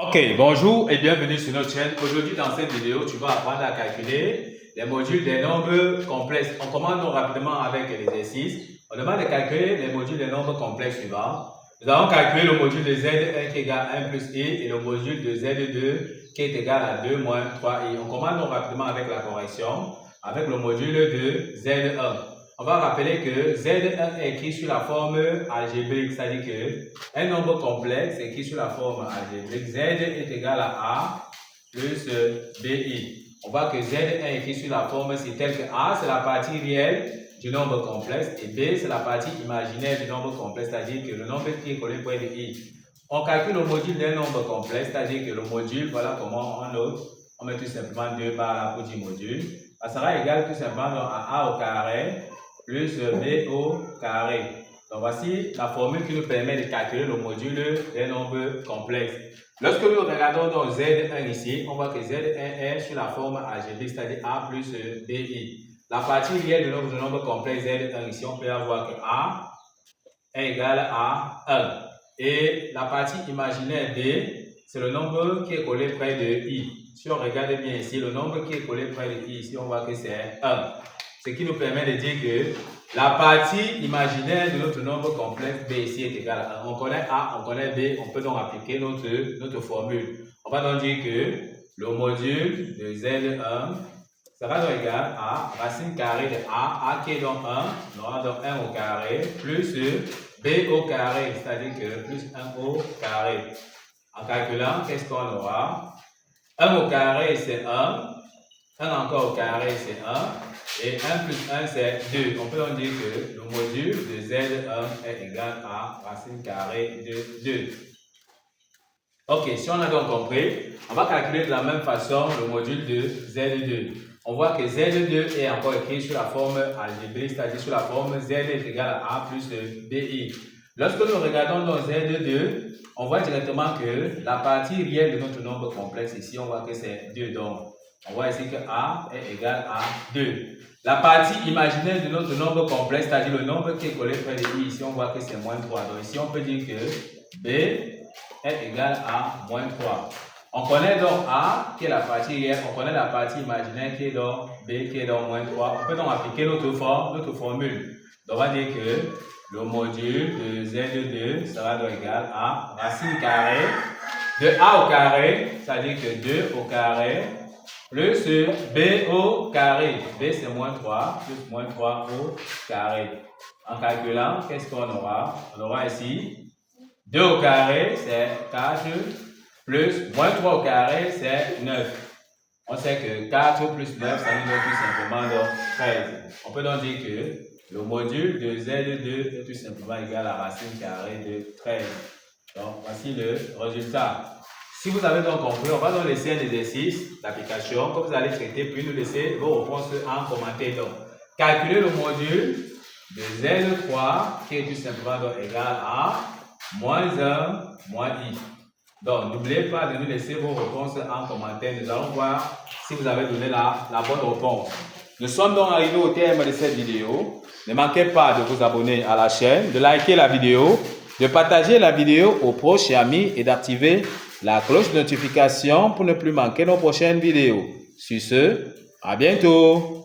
Ok, bonjour et bienvenue sur notre chaîne. Aujourd'hui, dans cette vidéo, tu vas apprendre à calculer les modules des nombres complexes. On commence donc rapidement avec l'exercice. On demande de calculer les modules des nombres complexes suivants. Nous allons calculer le module de Z1 qui est égal à 1 plus I et le module de Z2 qui est égal à 2 moins 3I. On commence donc rapidement avec la correction, avec le module de Z1. On va rappeler que Z1 est écrit sur la forme algébrique, c'est-à-dire que un nombre complexe est écrit sur la forme algébrique. Z est égal à A plus BI. On voit que Z1 est écrit sur la forme, c'est tel que A, c'est la partie réelle du nombre complexe et B, c'est la partie imaginaire du nombre complexe, c'est-à-dire que le nombre qui est collé près de I. On calcule le module d'un nombre complexe, c'est-à-dire que le module, voilà comment on note. On met tout simplement 2 par là pour dire module. Ça sera égal tout simplement à A au carré plus B au carré. Donc voici la formule qui nous permet de calculer le module d'un nombre complexe. Lorsque nous regardons donc Z1 ici, on voit que Z1 est sur la forme algébrique, c'est-à-dire A plus BI. La partie réelle de notre nombre complexe Z1 ici, on peut avoir que A est égal à 1. Et la partie imaginaire B, c'est le nombre qui est collé près de I. Si on regarde bien ici, le nombre qui est collé près de I, ici, on voit que c'est 1. Ce qui nous permet de dire que la partie imaginaire de notre nombre complexe B ici est égale à 1. On connaît A, on connaît B, on peut donc appliquer notre formule. On va donc dire que le module de Z1 sera donc égal à racine carrée de A qui est donc 1, on aura donc 1 au carré, plus B au carré, c'est-à-dire que plus 1 au carré. En calculant, qu'est-ce qu'on aura? 1 au carré, c'est 1. 1 encore au carré, c'est 1. Et 1 plus 1, c'est 2. On peut donc dire que le module de Z1 est égal à racine carrée de 2. Ok, si on a donc compris, on va calculer de la même façon le module de Z2. On voit que Z2 est encore écrit sur la forme algébrique, c'est-à-dire sur la forme Z est égal à A plus BI. Lorsque nous regardons dans Z2, on voit directement que la partie réelle de notre nombre complexe ici, on voit que c'est 2. Donc, on voit ici que A est égal à 2. La partie imaginaire de notre nombre complexe, c'est-à-dire le nombre qui est collé près de I, ici on voit que c'est moins 3. Donc ici on peut dire que B est égal à moins 3. On connaît donc A qui est la partie réelle, on connaît la partie imaginaire qui est donc B qui est donc moins 3. On peut donc appliquer notre formule. Donc on va dire que le module de Z2 sera donc égal à racine carrée de A au carré, c'est-à-dire que 2 au carré, plus B au carré. B c'est moins 3, plus moins 3 au carré. En calculant, qu'est-ce qu'on aura? On aura ici 2 au carré, c'est 4, plus moins 3 au carré, c'est 9. On sait que 4 plus 9, ça nous donne tout simplement donc 13. On peut donc dire que le module de Z2 est tout simplement égal à racine carrée de 13. Donc, voici le résultat. Si vous avez donc compris, on va donc laisser un exercice d'application que vous allez traiter, puis nous laisser vos réponses en commentaire. Donc, calculer le module de Z3 qui est tout simplement donc égal à moins 1 moins I. Donc, n'oubliez pas de nous laisser vos réponses en commentaire. Nous allons voir si vous avez donné la bonne réponse. Nous sommes donc arrivés au terme de cette vidéo. Ne manquez pas de vous abonner à la chaîne, de liker la vidéo, de partager la vidéo aux proches et amis et d'activer la cloche de notification pour ne plus manquer nos prochaines vidéos. Sur ce, à bientôt!